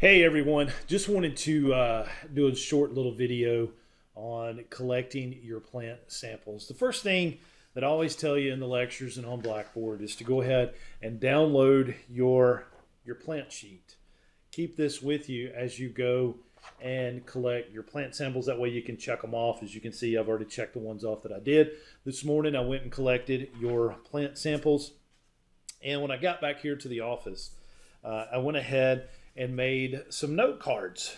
Hey everyone, just wanted to do a short little video on collecting your plant samples. The first thing that I always tell you in the lectures and on Blackboard is to go ahead and download your plant sheet. Keep this with you as you go and collect your plant samples. That way you can check them off. As you can see, I've already checked the ones off that I did. This morning I went and collected your plant samples, and when I got back here to the office, I went ahead and made some note cards.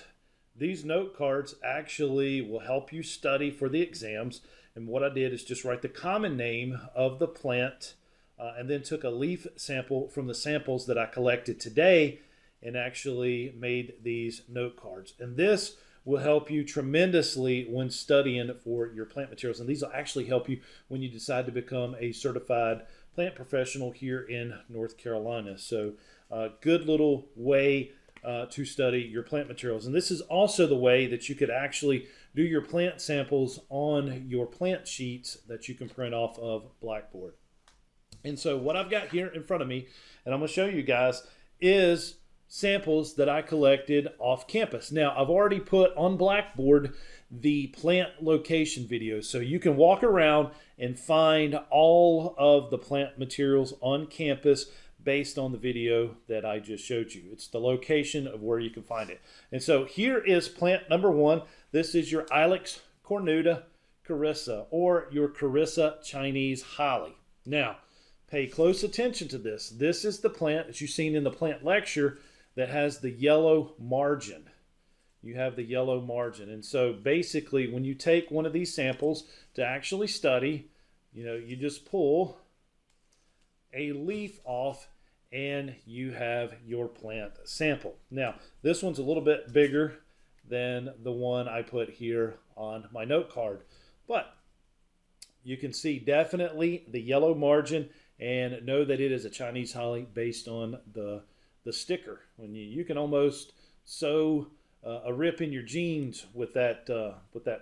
These note cards actually will help you study for the exams. And what I did is just write the common name of the plant and then took a leaf sample from the samples that I collected today and actually made these note cards. And this will help you tremendously when studying for your plant materials. And these will actually help you when you decide to become a certified plant professional here in North Carolina. So good little way to study your plant materials. And this is also the way that you could actually do your plant samples on your plant sheets that you can print off of Blackboard. And so what I've got here in front of me, and I'm going to show you guys, is samples that I collected off campus. Now, I've already put on Blackboard the plant location videos, so you can walk around and find all of the plant materials on campus based on the video that I just showed you. It's the location of where you can find it. And so here is plant number one. This is your Ilex cornuta carissa, or your Carissa Chinese holly. Now, pay close attention to this. This is the plant that you've seen in the plant lecture that has the yellow margin. You have the yellow margin. And so basically, when you take one of these samples to actually study, you just pull a leaf off and you have your plant sample. Now, this one's a little bit bigger than the one I put here on my note card, but you can see definitely the yellow margin and know that it is a Chinese holly based on the sticker. When you can almost sew a rip in your jeans with that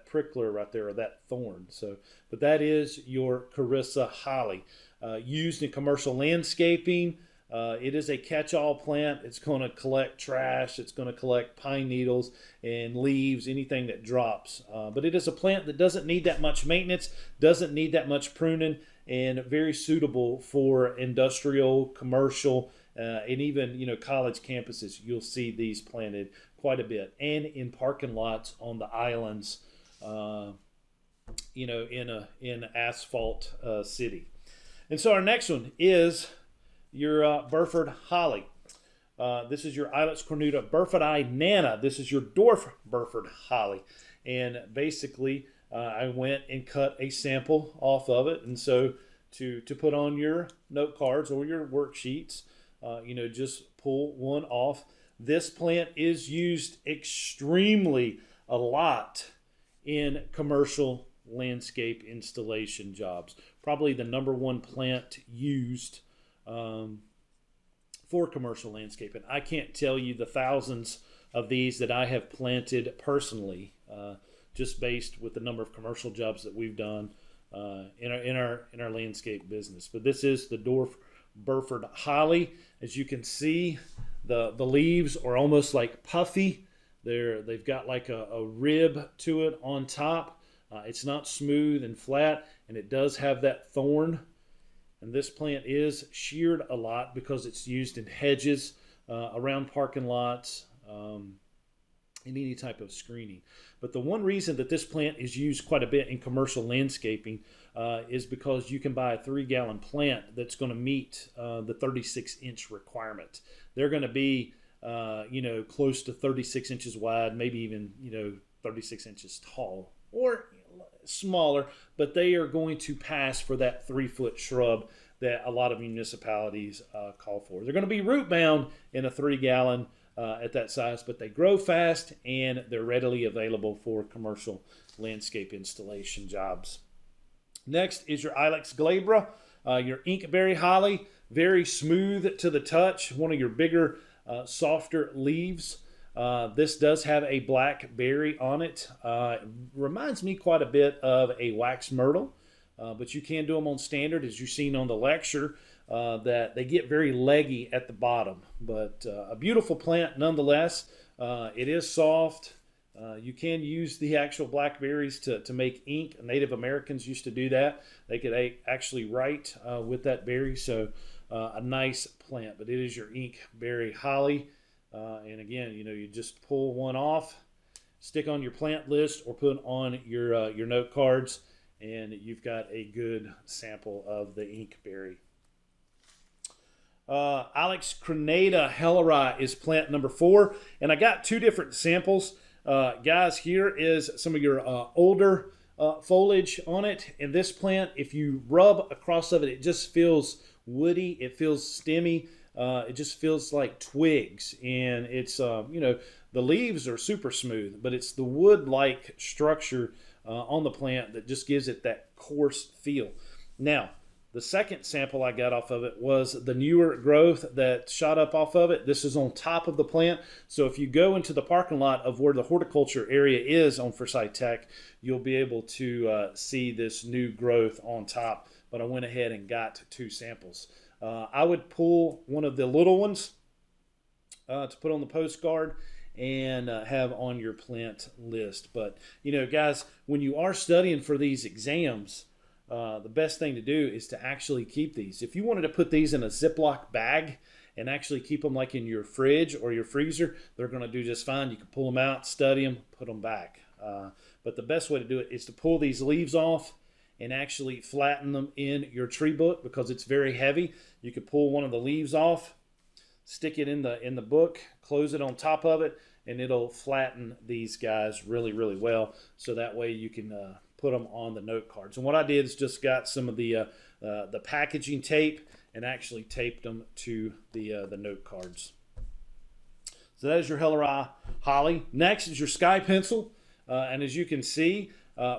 prickler right there, or that thorn. So, but that is your Carissa holly, used in commercial landscaping. It is a catch-all plant. It's going to collect trash. It's going to collect pine needles and leaves, anything that drops. But it is a plant that doesn't need that much maintenance, doesn't need that much pruning, and very suitable for industrial, commercial, and even college campuses. You'll see these planted quite a bit, and in parking lots on the islands, in asphalt city. And so our next one is your Burford holly. This is your Ilex cornuta Burfordi nana. This is your Dwarf Burford holly. And basically, I went and cut a sample off of it. And so to put on your note cards or your worksheets, just pull one off. This plant is used extremely a lot in commercial landscape installation jobs. Probably the number one plant used for commercial landscaping. I can't tell you the thousands of these that I have planted personally, just based with the number of commercial jobs that we've done in our landscape business. But this is the Dwarf Burford holly. As you can see, the leaves are almost like puffy. They've got like a rib to it on top. It's not smooth and flat, and it does have that thorn. And this plant is sheared a lot because it's used in hedges, around parking lots, in any type of screening. But the one reason that this plant is used quite a bit in commercial landscaping is because you can buy a 3-gallon plant that's going to meet the 36-inch requirement. They're going to be, close to 36 inches wide, maybe even, 36 inches tall, or smaller, but they are going to pass for that 3-foot shrub that a lot of municipalities call for. They're going to be root bound in a 3-gallon at that size, but they grow fast and they're readily available for commercial landscape installation jobs. Next is your Ilex glabra, your Inkberry Holly, very smooth to the touch, one of your bigger, softer leaves. This does have a black berry on it. Reminds me quite a bit of a wax myrtle, but you can do them on standard, as you've seen on the lecture. That they get very leggy at the bottom, but a beautiful plant nonetheless. It is soft. You can use the actual blackberries to make ink. Native Americans used to do that. They could actually write with that berry. So a nice plant, but it is your Inkberry Holly. And again, you just pull one off, stick on your plant list, or put on your note cards, and you've got a good sample of the Inkberry. Crena Helleri is plant number 4, and I got 2 different samples. Guys, here is some of your older foliage on it, and this plant, if you rub across of it, it just feels woody, it feels stemmy, it just feels like twigs, and it's the leaves are super smooth, but it's the wood-like structure on the plant that just gives it that coarse feel. Now, the second sample I got off of it was the newer growth that shot up off of it. This is on top of the plant. So if you go into the parking lot of where the horticulture area is on Forsyth Tech, you'll be able to see this new growth on top. But I went ahead and got 2 samples. I would pull one of the little ones to put on the postcard and have on your plant list. But, guys, when you are studying for these exams, the best thing to do is to actually keep these. If you wanted to put these in a Ziploc bag and actually keep them like in your fridge or your freezer, they're going to do just fine. You can pull them out, study them, put them back. But the best way to do it is to pull these leaves off and actually flatten them in your tree book because it's very heavy. You could pull one of the leaves off, stick it in the book, close it on top of it, and it'll flatten these guys really, really well. So that way you can put them on the note cards. And what I did is just got some of the packaging tape and actually taped them to the note cards. So that is your Helleri Holly. Next is your sky pencil. And as you can see,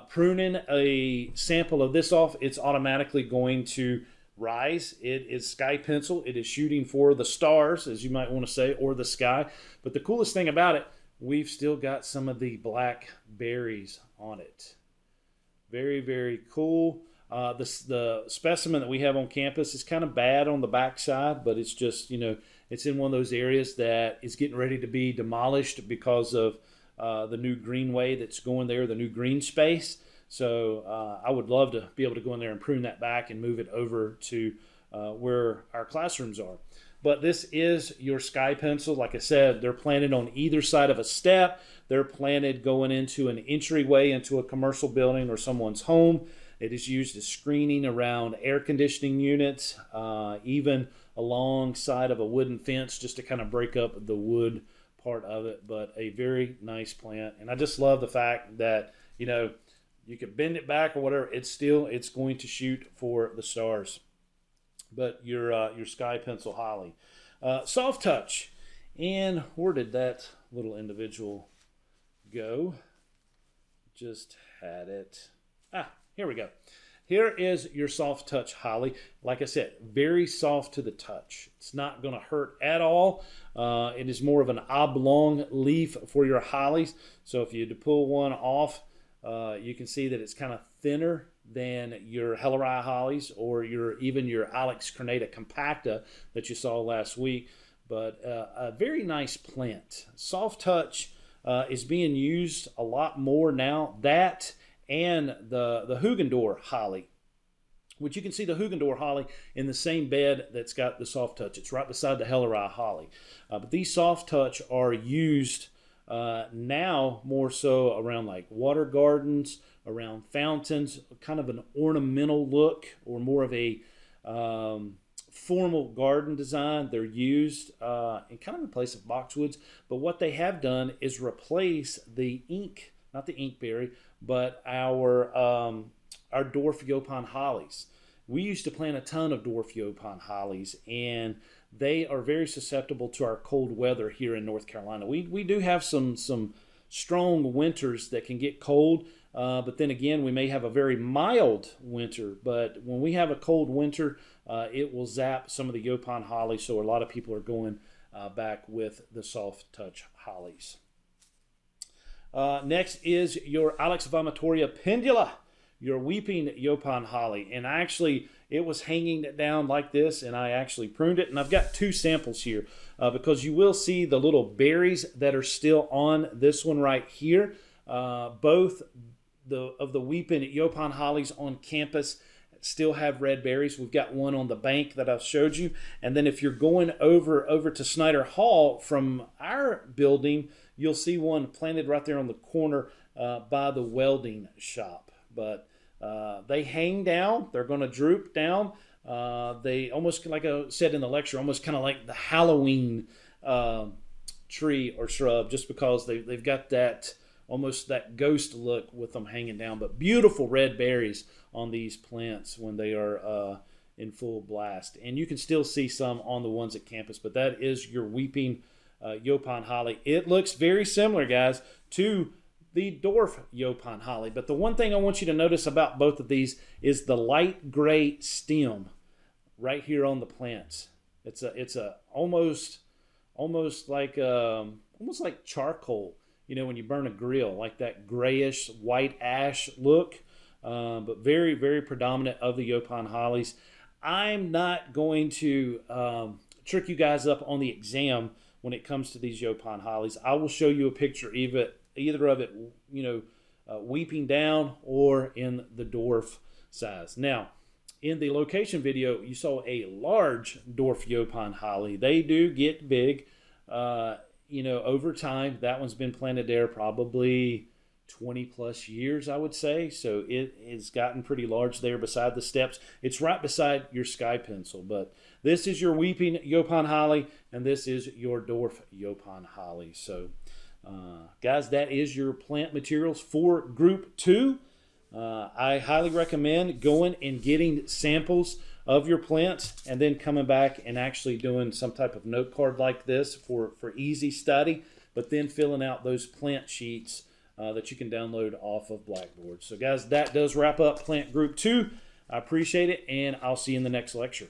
pruning a sample of this off, it's automatically going to rise. It is sky pencil. It is shooting for the stars, as you might want to say, or the sky. But the coolest thing about it, we've still got some of the black berries on it. Very, very cool. The specimen that we have on campus is kind of bad on the backside, but it's just, it's in one of those areas that is getting ready to be demolished because of the new greenway that's going there, the new green space. So I would love to be able to go in there and prune that back and move it over to where our classrooms are. But this is your sky pencil. Like I said, they're planted on either side of a step. They're planted going into an entryway into a commercial building or someone's home. It is used as screening around air conditioning units, even alongside of a wooden fence just to kind of break up the wood part of it. But a very nice plant. And I just love the fact that, you could bend it back or whatever. It's going to shoot for the stars. But your sky pencil holly. Soft touch. And where did that little individual go? Just had it. Here we go. Here is your soft touch holly. Like I said, very soft to the touch. It's not going to hurt at all. It is more of an oblong leaf for your hollies. So if you had to pull one off, you can see that it's kind of thinner than your Helleri hollies or even your Ilex crenata compacta that you saw last week. But a very nice plant. Soft touch is being used a lot more now. That and the Hugendorf holly, which you can see the Hugendorf holly in the same bed that's got the soft touch. It's right beside the Helleri holly. But these soft touch are used now more so around like water gardens, around fountains, kind of an ornamental look or more of a formal garden design. They're used in kind of in place of boxwoods, but what they have done is replace the not the Inkberry, but our Dwarf yopon hollies. We used to plant a ton of Dwarf yopon hollies, and they are very susceptible to our cold weather here in North Carolina. We do have some strong winters that can get cold, but then again, we may have a very mild winter. But when we have a cold winter, it will zap some of the yopon holly, so a lot of people are going back with the soft touch hollies. Next is your Ilex vomitoria pendula, your weeping yopon holly. And I actually it was hanging down like this, and I actually pruned it. And I've got 2 samples here because you will see the little berries that are still on this one right here. Both of the weeping yopon hollies on campus still have red berries. We've got one on the bank that I've showed you. And then if you're going over to Snyder Hall from our building, you'll see one planted right there on the corner by the welding shop. But they hang down. They're going to droop down. They almost, like I said in the lecture, almost kind of like the Halloween tree or shrub, just because they've got that almost that ghost look with them hanging down. But beautiful red berries on these plants when they are in full blast. And you can still see some on the ones at campus, but that is your weeping yopon holly. It looks very similar, guys, to the dwarf yopon holly. But the one thing I want you to notice about both of these is the light gray stem right here on the plants. It's a almost like charcoal. You know, when you burn a grill, like that grayish white ash look, but very, very predominant of the yopon hollies. I'm not going to trick you guys up on the exam when it comes to these yopon hollies. I will show you a picture either of it, you know, weeping down or in the dwarf size. Now, in the location video, you saw a large dwarf yopon holly. They do get big. You know, over time, that one's been planted there probably 20 plus years, I would say. So it has gotten pretty large there beside the steps. It's right beside your sky pencil. But this is your weeping yopon holly, and this is your dwarf yopon holly. So, guys, that is your plant materials for Group 2. I highly recommend going and getting samples of your plants and then coming back and actually doing some type of note card like this for easy study, but then filling out those plant sheets that you can download off of Blackboard. So guys, that does wrap up Plant Group 2. I appreciate it, and I'll see you in the next lecture.